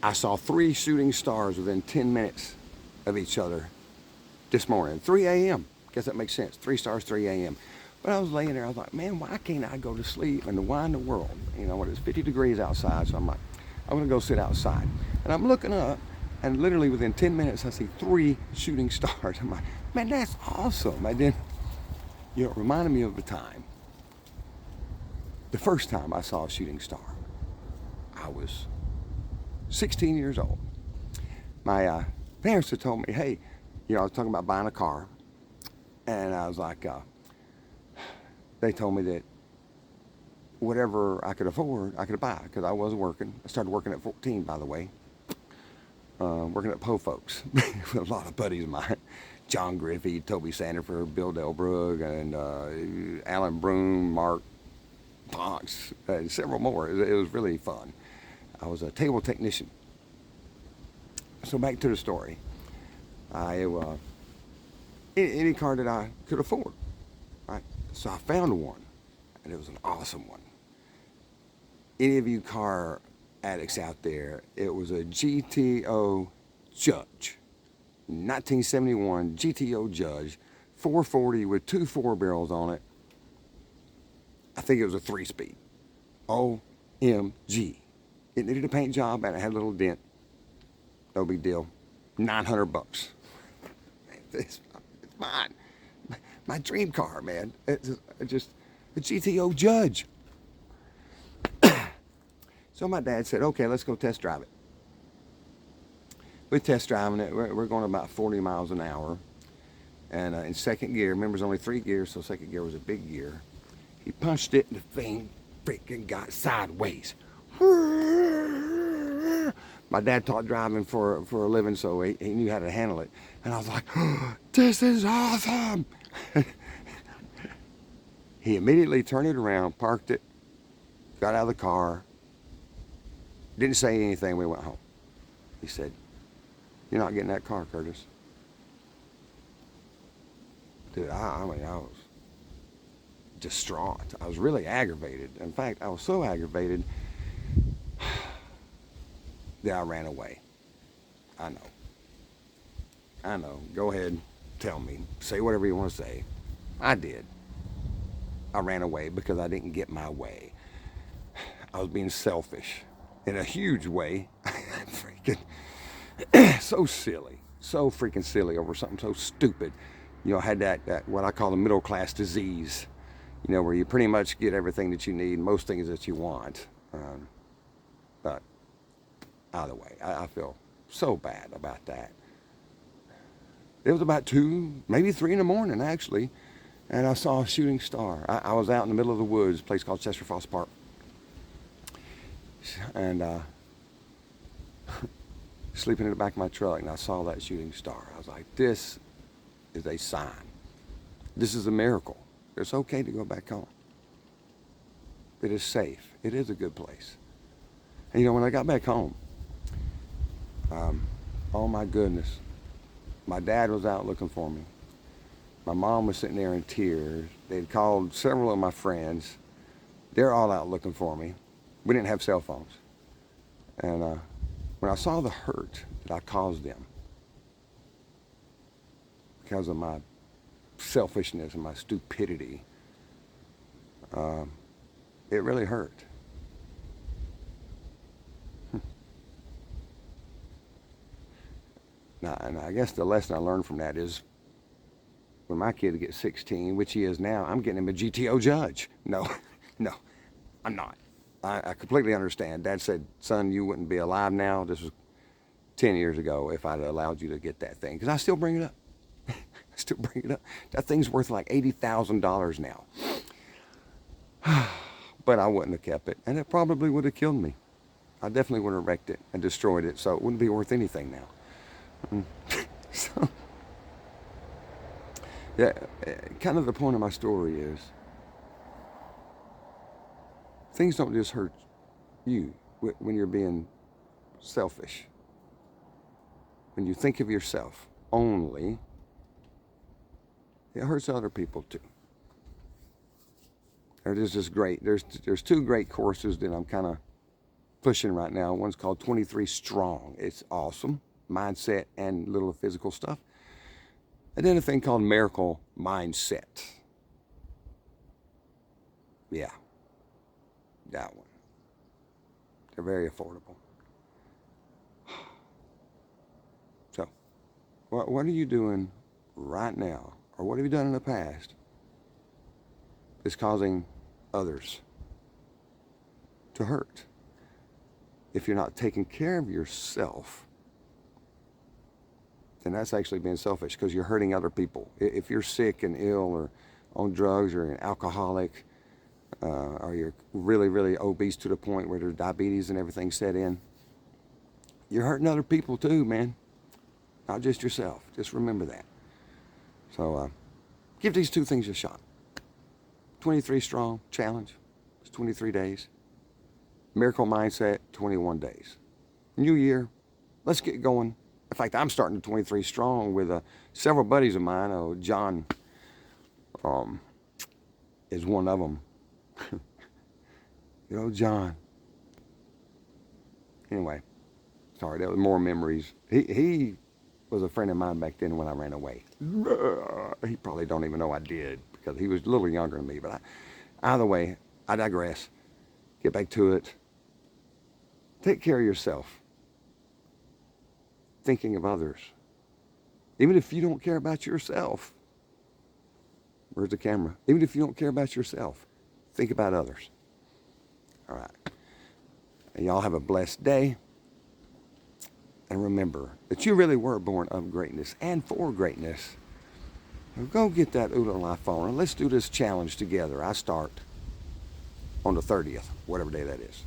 I saw 3 shooting stars within 10 minutes of each other this morning. 3 a.m. Guess that makes sense. 3 stars, 3 a.m. But I was laying there, I was like, man, why can't I go to sleep? And why in the world? You know, when it's 50 degrees outside, so I'm like, I'm gonna go sit outside. And I'm looking up, and literally within 10 minutes, I see 3 shooting stars. I'm like, man, that's awesome. And then, you know, it reminded me of the time, the first time I saw a shooting star. I was 16 years old. My parents had told me, hey, you know, I was talking about buying a car, and I was like, they told me that whatever I could afford, I could buy, because I wasn't working. I started working at 14, by the way, working at Po Folks with a lot of buddies of mine. John Griffey, Toby Sanderford, Bill Delbrook, and Alan Broom, Mark Fox, and several more. It was really fun. I was a table technician. So back to the story. Any car that I could afford, right? So I found one, and it was an awesome one. Any of you car addicts out there, it was a GTO Judge, 1971 GTO Judge, 440 with 2 4-barrels on it. I think it was a 3-speed. OMG. It needed a paint job, and it had a little dent. No big deal. $900. It's mine. My dream car, man. It's just a GTO Judge. So my dad said, okay, let's go test drive it. We're test driving it. We're going about 40 miles an hour. And in second gear, remember there's only 3 gears, so second gear was a big gear. He punched it, and the thing freaking got sideways. My dad taught driving for a living, so he knew how to handle it. And I was like, oh, this is awesome. He immediately turned it around, parked it, got out of the car, didn't say anything. We went home. He said, you're not getting that car, Curtis. Dude, I mean, I was distraught. I was really aggravated. In fact, I was so aggravated that I ran away. I know. Go ahead, tell me. Say whatever you want to say. I did. I ran away because I didn't get my way. I was being selfish in a huge way. Freaking so silly. So freaking silly over something so stupid. You know, I had that what I call the middle class disease. You know, where you pretty much get everything that you need, most things that you want. But either way, I feel so bad about that. It was about 2, maybe 3 in the morning, actually, and I saw a shooting star. I was out in the middle of the woods, a place called Chester Foss Park, and sleeping in the back of my truck, and I saw that shooting star. I was like, this is a sign. This is a miracle. It's okay to go back home. It is safe. It is a good place. And you know, when I got back home, oh my goodness, my dad was out looking for me. My mom was sitting there in tears. They'd called several of my friends. They're all out looking for me. We didn't have cell phones. And when I saw the hurt that I caused them because of my selfishness and my stupidity, it really hurt. Now, and I guess the lesson I learned from that is when my kid gets 16, which he is now, I'm getting him a GTO Judge. No, I'm not. I completely understand. Dad said, son, you wouldn't be alive now. This was 10 years ago if I'd allowed you to get that thing. Because I still bring it up. That thing's worth like $80,000 now. But I wouldn't have kept it. And it probably would have killed me. I definitely would have wrecked it and destroyed it. So it wouldn't be worth anything now. So, yeah, kind of the point of my story is things don't just hurt you when you're being selfish. When you think of yourself only, it hurts other people too. There's 2 great courses that I'm kind of pushing right now. One's called 23 Strong. It's awesome. Mindset and little physical stuff. And then a thing called Miracle Mindset. Yeah, that one. They're very affordable. So, what are you doing right now, or what have you done in the past that's causing others to hurt? If you're not taking care of yourself, then that's actually being selfish, because you're hurting other people. If you're sick and ill or on drugs or an alcoholic, or you're really, really obese to the point where there's diabetes and everything set in, you're hurting other people too, man. Not just yourself. Just remember that. So give these two things a shot. 23 Strong Challenge. It's 23 days. Miracle Mindset, 21 days. New year, let's get going. In fact, I'm starting the 23 Strong with several buddies of mine. Jon is one of them. You know, Jon. Anyway, sorry, that was more memories. He was a friend of mine back then when I ran away. He probably don't even know I did, because he was a little younger than me. But either way, I digress. Get back to it. Take care of yourself. Thinking of others. Even if you don't care about yourself. Where's the camera? Even if you don't care about yourself, think about others. All right. And y'all have a blessed day. And remember that you really were born of greatness and for greatness. Now go get that Oodle phone and let's do this challenge together. I start on the 30th, whatever day that is.